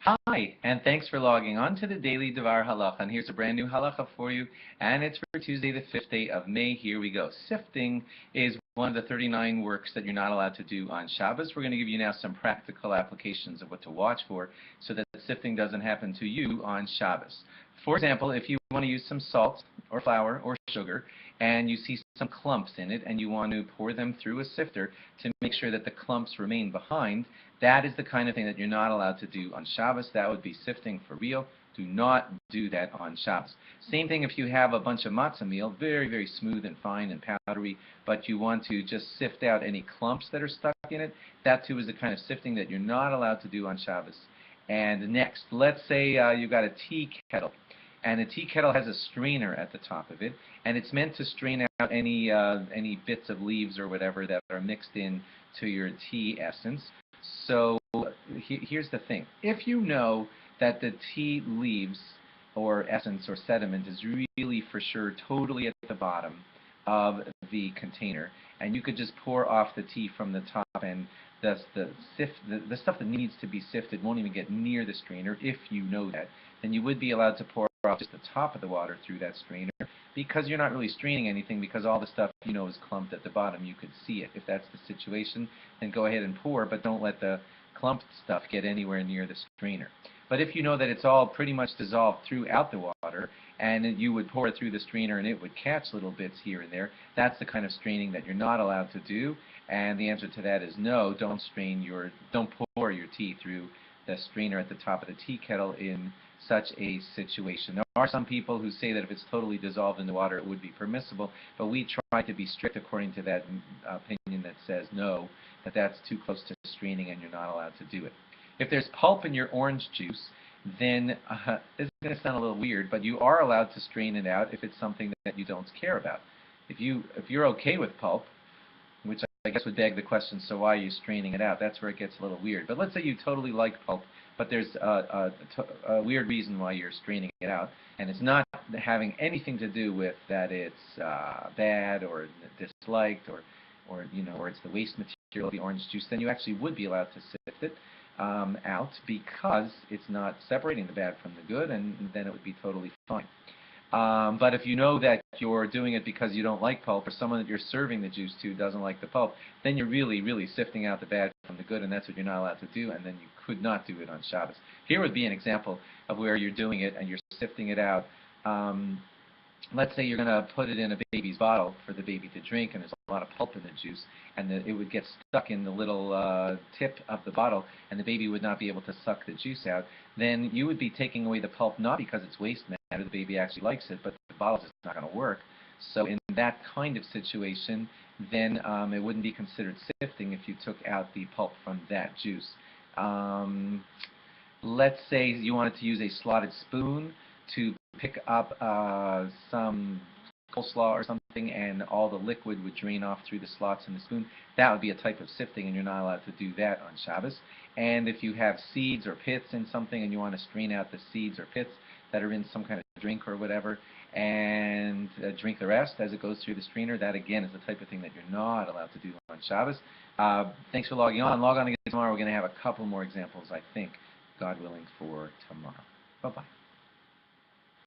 Hi, and thanks for logging on to the Daily DVAR Halacha. And here's a brand new halacha for you, and it's for Tuesday, the 5th day of May. Here we go. Sifting is one of the 39 works that you're not allowed to do on Shabbos. We're going to give you now some practical applications of what to watch for so that sifting doesn't happen to you on Shabbos. For example, if you want to use some salt or flour or sugar and you see some clumps in it and you want to pour them through a sifter to make sure that the clumps remain behind, that is the kind of thing that you're not allowed to do on Shabbos. That would be sifting for real. Do not do that on Shabbos. Same thing if you have a bunch of matzah meal, very, very smooth and fine and powdery, but you want to just sift out any clumps that are stuck in it. That too is the kind of sifting that you're not allowed to do on Shabbos. And next, let's say you've got a tea kettle, and a tea kettle has a strainer at the top of it, and it's meant to strain out any bits of leaves or whatever that are mixed in to your tea essence. So here's the thing. If you know that the tea leaves or essence or sediment is really for sure totally at the bottom of the container, and you could just pour off the tea from the top, and the stuff that needs to be sifted won't even get near the strainer, if you know that, then you would be allowed to pour off just the top of the water through that strainer, because you're not really straining anything, because all the stuff you know is clumped at the bottom. You could see it. If that's the situation, then go ahead and pour, but don't let the clumped stuff get anywhere near the strainer. But if you know that it's all pretty much dissolved throughout the water, and you would pour it through the strainer and it would catch little bits here and there, that's the kind of straining that you're not allowed to do. And the answer to that is no, don't pour your tea through the strainer at the top of the tea kettle in such a situation. There are some people who say that if it's totally dissolved in the water, it would be permissible, but we try to be strict according to that opinion that says no, that that's too close to straining and you're not allowed to do it. If there's pulp in your orange juice, then this is going to sound a little weird, but you are allowed to strain it out if it's something that you don't care about. If you're okay with pulp, which I guess would beg the question, so why are you straining it out? That's where it gets a little weird. But let's say you totally like pulp, but there's a weird reason why you're straining it out, and it's not having anything to do with that it's bad or disliked or it's the waste material of the orange juice. Then you actually would be allowed to sift it out, because it's not separating the bad from the good, and then it would be totally fine. But if you know that you're doing it because you don't like pulp, or someone that you're serving the juice to doesn't like the pulp, then you're really, really sifting out the bad from the good, and that's what you're not allowed to do, and then you could not do it on Shabbos. Here would be an example of where you're doing it and you're sifting it out. Let's say you're going to put it in a baby's bottle for the baby to drink, and there's a lot of pulp in the juice, and it would get stuck in the little tip of the bottle, and the baby would not be able to suck the juice out. Then you would be taking away the pulp not because it's waste matter, the baby actually likes it, but the bottle's just not going to work. So in that kind of situation, then it wouldn't be considered sifting if you took out the pulp from that juice. Let's say you wanted to use a slotted spoon to pick up some coleslaw or something, and all the liquid would drain off through the slots in the spoon. That would be a type of sifting, and you're not allowed to do that on Shabbos. And if you have seeds or pits in something and you want to strain out the seeds or pits that are in some kind of drink or whatever, and drink the rest as it goes through the strainer, that again is the type of thing that you're not allowed to do on Shabbos. Thanks for logging on. Log on again tomorrow. We're going to have a couple more examples, I think, God willing, for tomorrow. Bye-bye.